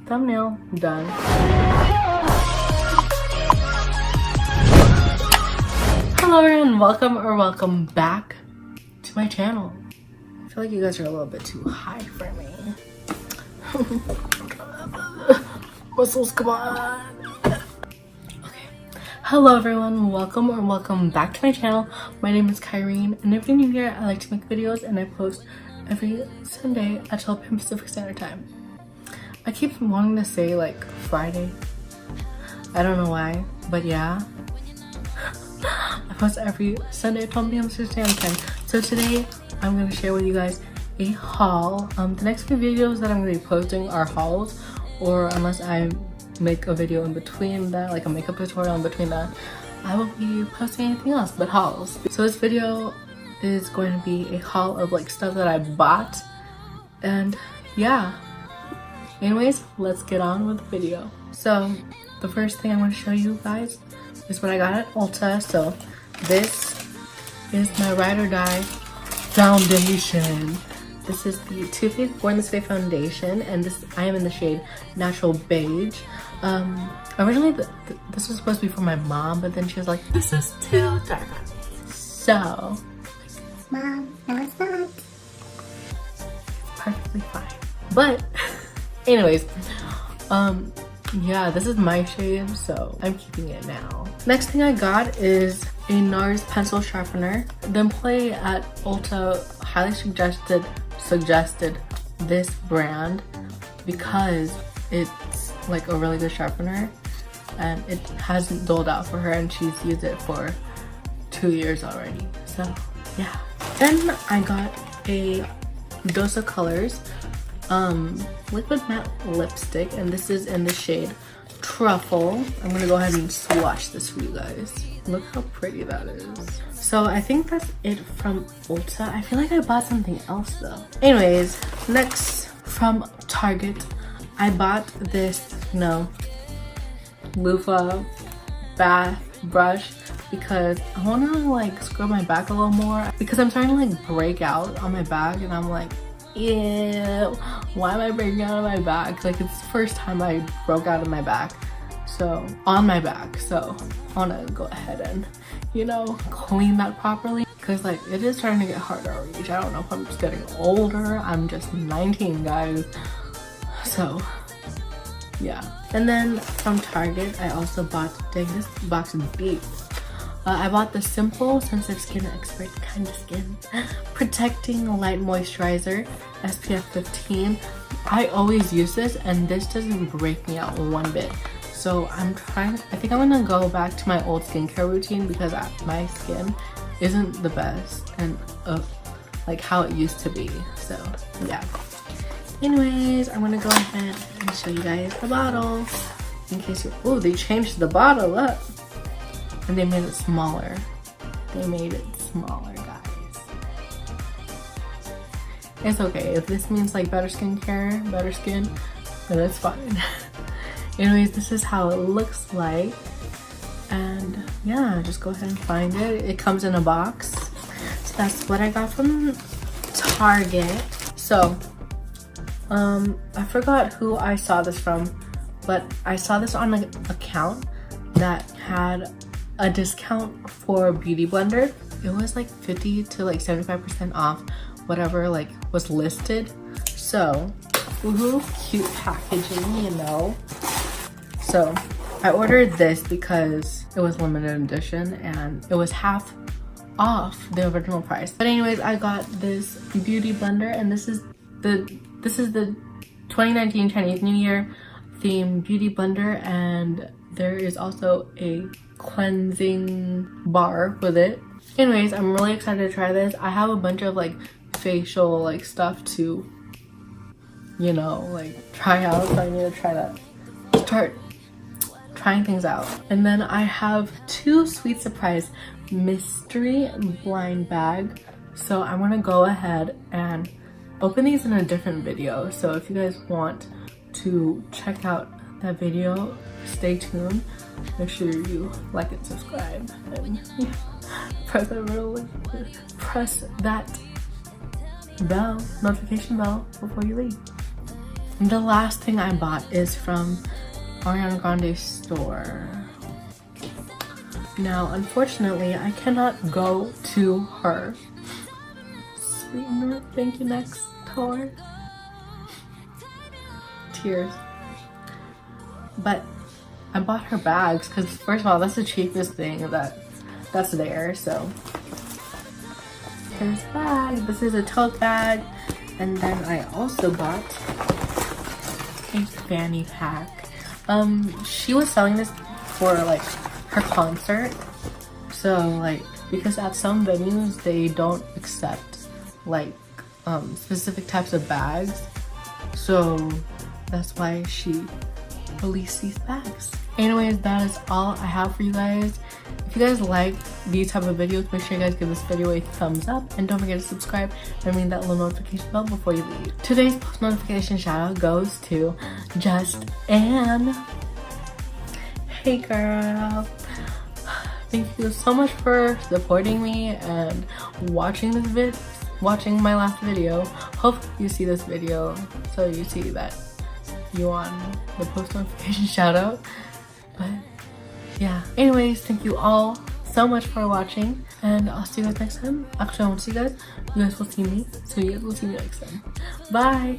Thumbnail done. Hello everyone, welcome back to my channel. I feel like you guys are a little bit too high for me. Muscles, come on. Okay. Hello everyone, welcome back to my channel. My name is Kyrene, and if you're new here, I like to make videos and I post every Sunday at 12 p.m. Pacific Standard Time. I keep wanting to say like Friday. I don't know why, but yeah. I post every Sunday at 12 p.m. Pacific Standard Time. So today, I'm going to share with you guys a haul. The next few videos that I'm going to be posting are hauls, or unless I make a video in between that, like a makeup tutorial in between that, I won't be posting anything else but hauls. So this video is going to be a haul of like stuff that I bought, and yeah. Anyways, let's get on with the video. So the first thing I'm going to show you guys is what I got at ULTA. So this is my Ride or Die foundation. This is the Too Faced Born This Way foundation, and I am in the shade Natural Beige. Originally this was supposed to be for my mom, but then she was like, this is too dark. So, Mom, no it's not. Perfectly fine. But anyways, yeah, this is my shade, so I'm keeping it now. Next thing I got is a NARS pencil sharpener. The employee at ULTA highly suggested this brand because it's like a really good sharpener and it hasn't dulled out for her, and she's used it for 2 years already. So yeah. Then I got a Dose of Colors liquid matte lipstick, and this is in the shade Truffle. I'm gonna go ahead and swatch this for you guys. Look how pretty that is. So I think that's it from ULTA. I feel like I bought something else though. Anyways, next from Target, I bought this, loofah bath brush because I want to like scrub my back a little more, because I'm starting to like break out on my back, and I'm like, ew, why am I breaking out of my back? Like, it's the first time I broke out of my back, so on my back. So I want to go ahead and clean that properly, because like it is starting to get harder to reach. I don't know if I'm just getting older. I'm just 19, guys. So yeah. And then from Target, I also bought, dang, this box is deep. I bought the Simple Sensitive Skin Expert kind of skin protecting light moisturizer, SPF 15. I always use this, and this doesn't break me out one bit. So I think I'm gonna go back to my old skincare routine, because my skin isn't the best and like how it used to be. So yeah. Anyways, I'm gonna go ahead and show you guys the bottle in case you. Oh, they changed the bottle up. And they made it smaller. Guys. It's okay. If this means like better skincare, better skin, then it's fine. Anyways, this is how it looks like. And yeah, just go ahead and find it. It comes in a box. So that's what I got from Target. So, I forgot who I saw this from, but I saw this on an account that had a discount for Beauty Blender. It was like 50 to like 75% off whatever like was listed. So cute packaging, So I ordered this because it was limited edition and it was half off the original price. But anyways, I got this Beauty Blender, and this is the 2019 Chinese New Year theme Beauty Blender, and there is also a cleansing bar with it. Anyways, I'm really excited to try this. I have a bunch of like facial like stuff to like try out, so I need to try that, start trying things out. And then I have two Sweet Surprise mystery blind bag, so I'm gonna go ahead and open these in a different video. So if you guys want to check out that video, stay tuned. Make sure you like and subscribe, and yeah, press that notification bell before you leave. And the last thing I bought is from Ariana Grande's store. Now, unfortunately, I cannot go to her Sweetener Thank You Next tour. Tears. But I bought her bags because, first of all, that's the cheapest thing that's there. So here's the bag. This is a tote bag, and then I also bought a fanny pack. She was selling this for like her concert. So like, because at some venues they don't accept like specific types of bags. So that's why she released these bags. Anyways, that is all I have for you guys. If you guys like these type of videos, make sure you guys give this video a thumbs up and don't forget to subscribe and ring that little notification bell before you leave. Today's post notification shout out goes to Just Anne. Hey girl, thank you so much for supporting me and watching my last video. Hope you see this video so you see that you won the post notification shout out. But yeah, anyways, thank you all so much for watching, and I'll see you guys next time. Actually, I won't see you guys will see me, so you guys will see me next time. Bye.